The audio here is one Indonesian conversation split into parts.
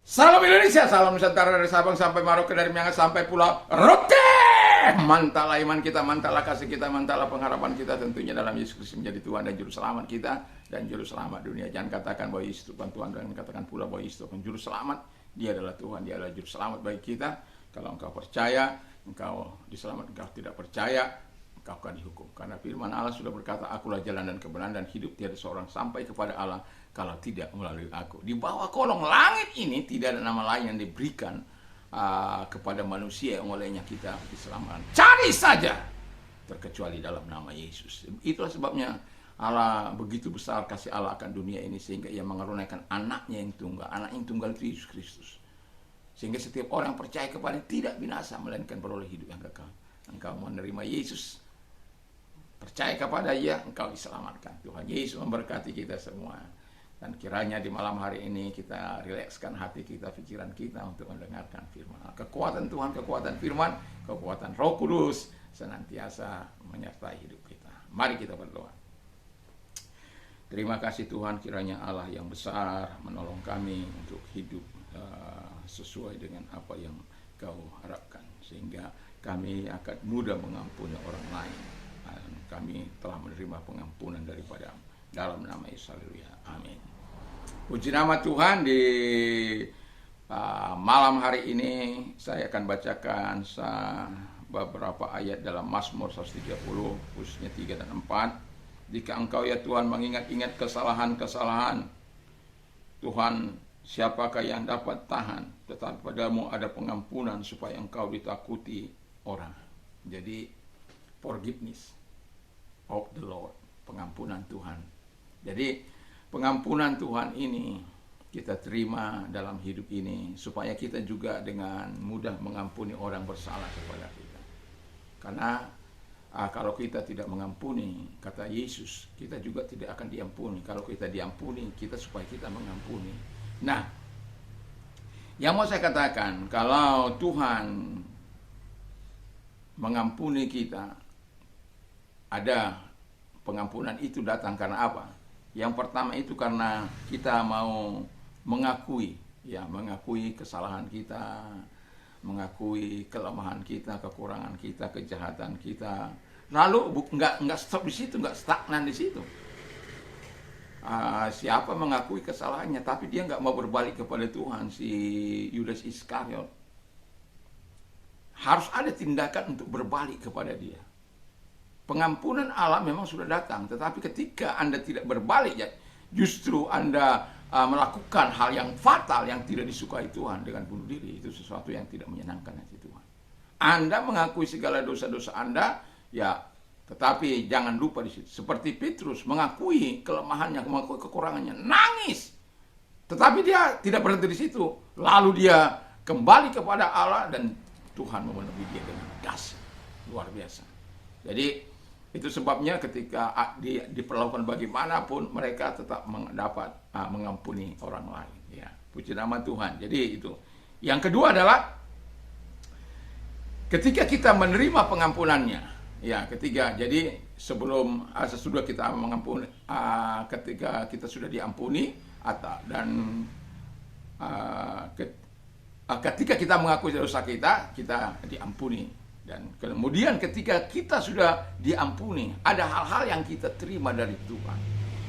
Salam Indonesia, salam Nusantara dari Sabang sampai Merauke, dari Miangas sampai Pulau Rote. Mantalah iman kita, mantalah kasih kita, mantalah pengharapan kita tentunya dalam Yesus Kristus menjadi Tuhan dan Juru Selamat kita dan Juru Selamat dunia. Jangan katakan bahwa Yesus bukan Tuhan, dan katakan pula bahwa Yesus bukan Juru Selamat. Dia adalah Tuhan, Dia adalah Juru Selamat bagi kita. Kalau engkau percaya, engkau diselamat. Engkau tidak percaya, engkau akan dihukum. Karena firman Allah sudah berkata, akulah jalan dan kebenaran dan hidup, tiada seorang sampai kepada Allah kalau tidak melalui aku. Di bawah kolong langit ini tidak ada nama lain yang diberikan kepada manusia yang olehnya kita diselamatkan. Cari saja, terkecuali dalam nama Yesus. Itulah sebabnya Allah begitu besar kasih Allah akan dunia ini, sehingga Ia mengaruniakan anaknya yang tunggal. Anak yang tunggal itu Yesus Kristus. Sehingga setiap orang percaya kepada tidak binasa, melainkan beroleh hidup yang kekal. Engkau menerima Yesus, percaya kepada Ia, engkau diselamatkan. Tuhan Yesus memberkati kita semua. Dan kiranya di malam hari ini kita rilekskan hati kita, pikiran kita untuk mendengarkan firman. Kekuatan Tuhan, kekuatan firman, kekuatan Roh Kudus senantiasa menyertai hidup kita. Mari kita berdoa. Terima kasih Tuhan, kiranya Allah yang besar menolong kami untuk hidup sesuai dengan apa yang Kau harapkan. Sehingga kami akan mudah mengampuni orang lain. Dan kami telah menerima pengampunan daripada dalam nama Yesus. Haleluya. Amin. Puji nama Tuhan. Di malam hari ini saya akan bacakan beberapa ayat dalam Mazmur 130, khususnya 3 dan 4. Jika engkau ya Tuhan mengingat-ingat kesalahan-kesalahan, Tuhan, siapakah yang dapat tahan? Tetapi padamu ada pengampunan supaya engkau ditakuti orang. Jadi forgiveness of the Lord, pengampunan Tuhan. Jadi pengampunan Tuhan ini kita terima dalam hidup ini, supaya kita juga dengan mudah mengampuni orang bersalah kepada kita. Karena kalau kita tidak mengampuni, kata Yesus, kita juga tidak akan diampuni. Kalau kita diampuni, kita supaya kita mengampuni. Nah, yang mau saya katakan, kalau Tuhan mengampuni kita, ada pengampunan itu datang karena apa? Yang pertama itu karena kita mau mengakui kesalahan kita, mengakui kelemahan kita, kekurangan kita, kejahatan kita. Lalu nggak stop di situ, nggak stagnan di situ. Siapa mengakui kesalahannya, tapi dia nggak mau berbalik kepada Tuhan, si Yudas Iskariot. Harus ada tindakan untuk berbalik kepada Dia. Pengampunan Allah memang sudah datang, tetapi ketika Anda tidak berbalik, ya, justru Anda melakukan hal yang fatal yang tidak disukai Tuhan dengan bunuh diri. Itu sesuatu yang tidak menyenangkan hati Tuhan. Anda mengakui segala dosa-dosa Anda, ya, tetapi jangan lupa di situ. Seperti Petrus mengakui kelemahannya, mengakui kekurangannya, nangis. Tetapi dia tidak berhenti di situ. Lalu dia kembali kepada Allah dan Tuhan memenuhi dia dengan dahsyat, luar biasa. Jadi itu sebabnya ketika diperlakukan bagaimanapun, mereka tetap dapat mengampuni orang lain. Ya, puji nama Tuhan. Jadi itu. Yang kedua adalah ketika kita menerima pengampunannya. Ya, ketiga. Jadi sesudah kita mengampuni, ketika kita sudah diampuni, ketika kita mengakui dosa kita diampuni. Dan kemudian ketika kita sudah diampuni, ada hal-hal yang kita terima dari Tuhan.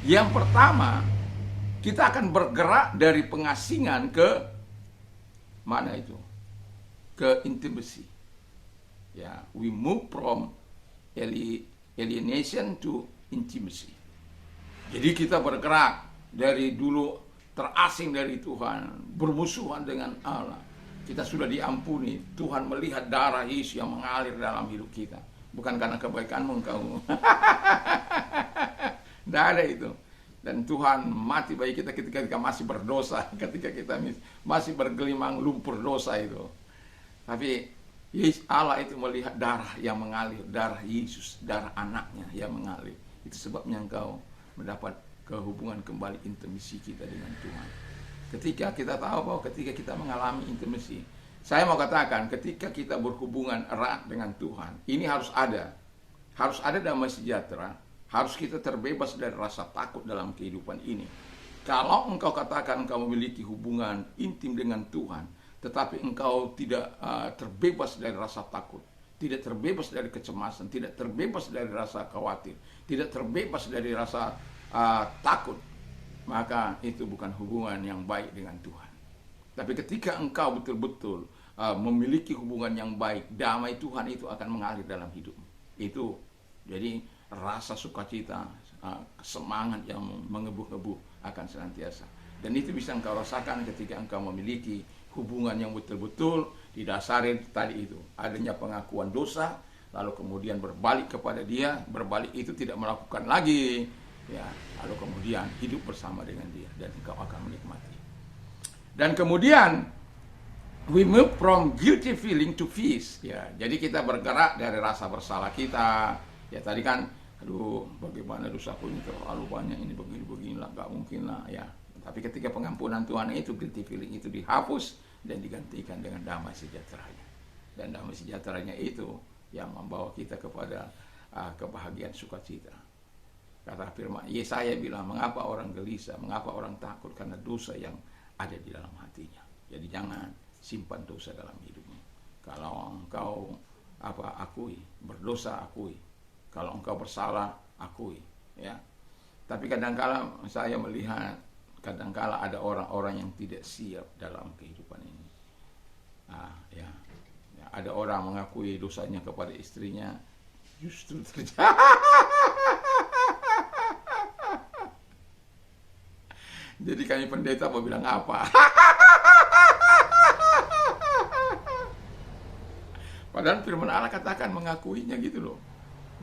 Yang pertama, kita akan bergerak dari pengasingan ke mana itu? Ke intimacy. Ya, we move from alienation to intimacy. Jadi kita bergerak dari dulu terasing dari Tuhan, bermusuhan dengan Allah. Kita sudah diampuni. Tuhan melihat darah Yesus yang mengalir dalam hidup kita. Bukan karena kebaikanmu engkau. Tidak ada itu. Dan Tuhan mati bagi kita ketika kita masih berdosa. Ketika kita masih bergelimang lumpur dosa itu. Tapi Allah itu melihat darah yang mengalir. Darah Yesus, darah anaknya yang mengalir. Itu sebabnya engkau mendapat kehubungan kembali intimasi kita dengan Tuhan. Ketika kita tahu bahwa ketika kita mengalami intimasi, saya mau katakan ketika kita berhubungan erat dengan Tuhan, ini harus ada damai sejahtera, harus kita terbebas dari rasa takut dalam kehidupan ini. Kalau engkau katakan engkau memiliki hubungan intim dengan Tuhan, tetapi engkau tidak terbebas dari rasa takut, tidak terbebas dari kecemasan, tidak terbebas dari rasa khawatir, tidak terbebas dari rasa takut, maka itu bukan hubungan yang baik dengan Tuhan. Tapi ketika engkau betul-betul memiliki hubungan yang baik, damai Tuhan itu akan mengalir dalam hidupmu. Itu jadi rasa sukacita, semangat yang mengebu-gebu akan senantiasa. Dan itu bisa engkau rasakan ketika engkau memiliki hubungan yang betul-betul didasari tadi itu, adanya pengakuan dosa, lalu kemudian berbalik kepada Dia, berbalik itu tidak melakukan lagi, ya, lalu kemudian hidup bersama dengan Dia, dan engkau akan menikmati. Dan kemudian we move from guilty feeling to peace, ya. Jadi kita bergerak dari rasa bersalah kita, ya tadi kan, aduh bagaimana dosaku ini terlalu banyak, ini begini-beginilah, gak mungkin lah, ya. Tapi ketika pengampunan Tuhan itu, guilty feeling itu dihapus dan digantikan dengan damai sejahteranya. Dan damai sejahteranya itu yang membawa kita kepada kebahagiaan sukacita. Kata firman Yesaya bilang, mengapa orang gelisah, mengapa orang takut, karena dosa yang ada di dalam hatinya. Jadi jangan simpan dosa dalam hidupmu. Kalau engkau akui, berdosa akui. Kalau engkau bersalah akui, ya. Tapi kadang-kala saya melihat, kadang-kala ada orang-orang yang tidak siap dalam kehidupan ini. Ya, ada orang mengakui dosanya kepada istrinya, justru terjadi. Jadi kami pendeta mau bilang apa? Padahal firman Allah katakan mengakuinya gitu loh.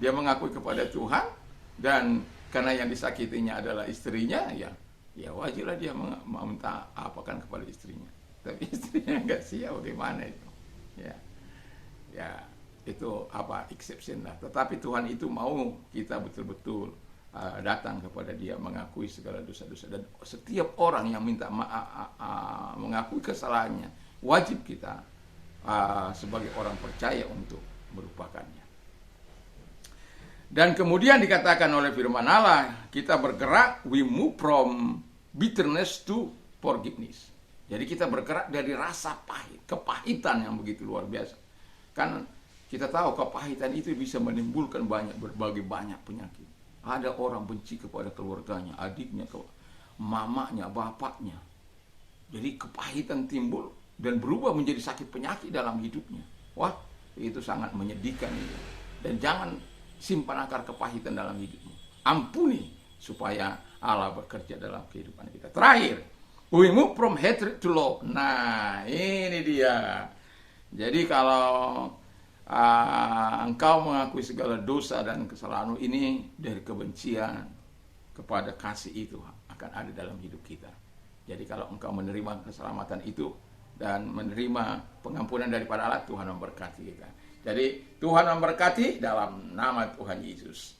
Dia mengakui kepada Tuhan, dan karena yang disakitinya adalah istrinya, ya wajarlah dia meminta apakan kepada istrinya. Tapi istrinya nggak siap, bagaimana itu? Ya itu exception lah. Tetapi Tuhan itu mau kita betul-betul datang kepada Dia, mengakui segala dosa-dosa. Dan setiap orang yang minta mengakui kesalahannya, wajib kita sebagai orang percaya untuk melupakannya. Dan kemudian dikatakan oleh firman Allah, kita bergerak, we move from bitterness to forgiveness. Jadi kita bergerak dari rasa pahit, kepahitan yang begitu luar biasa. Kan kita tahu kepahitan itu bisa menimbulkan berbagai banyak penyakit. Ada orang benci kepada keluarganya, adiknya, mamanya, bapaknya. Jadi kepahitan timbul dan berubah menjadi sakit penyakit dalam hidupnya. Wah, itu sangat menyedihkan itu. Dan jangan simpan akar kepahitan dalam hidupmu. Ampuni supaya Allah bekerja dalam kehidupan kita. Terakhir, we move from hatred to love. Nah, ini dia. Jadi kalau engkau mengakui segala dosa dan kesalahanmu ini, dari kebencian kepada kasih itu akan ada dalam hidup kita. Jadi kalau engkau menerima keselamatan itu dan menerima pengampunan daripada Allah, Tuhan memberkati kita. Jadi Tuhan memberkati dalam nama Tuhan Yesus.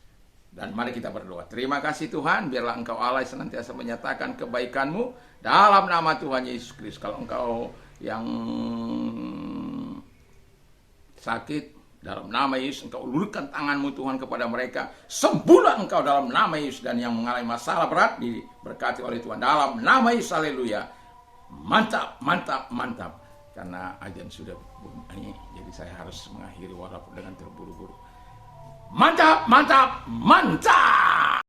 Dan mari kita berdoa. Terima kasih Tuhan, biarlah Engkau Allah senantiasa menyatakan kebaikan-Mu dalam nama Tuhan Yesus Kristus. Kalau engkau yang sakit, dalam nama Yesus Engkau ulurkan tangan-Mu Tuhan kepada mereka. Sembuhlah Engkau dalam nama Yesus. Dan yang mengalami masalah berat diberkati oleh Tuhan dalam nama Yesus. Haleluya. Mantap, mantap, mantap. Karena ajan sudah bunyi, jadi saya harus mengakhiri walaupun dengan terburu-buru. Mantap, mantap, mantap.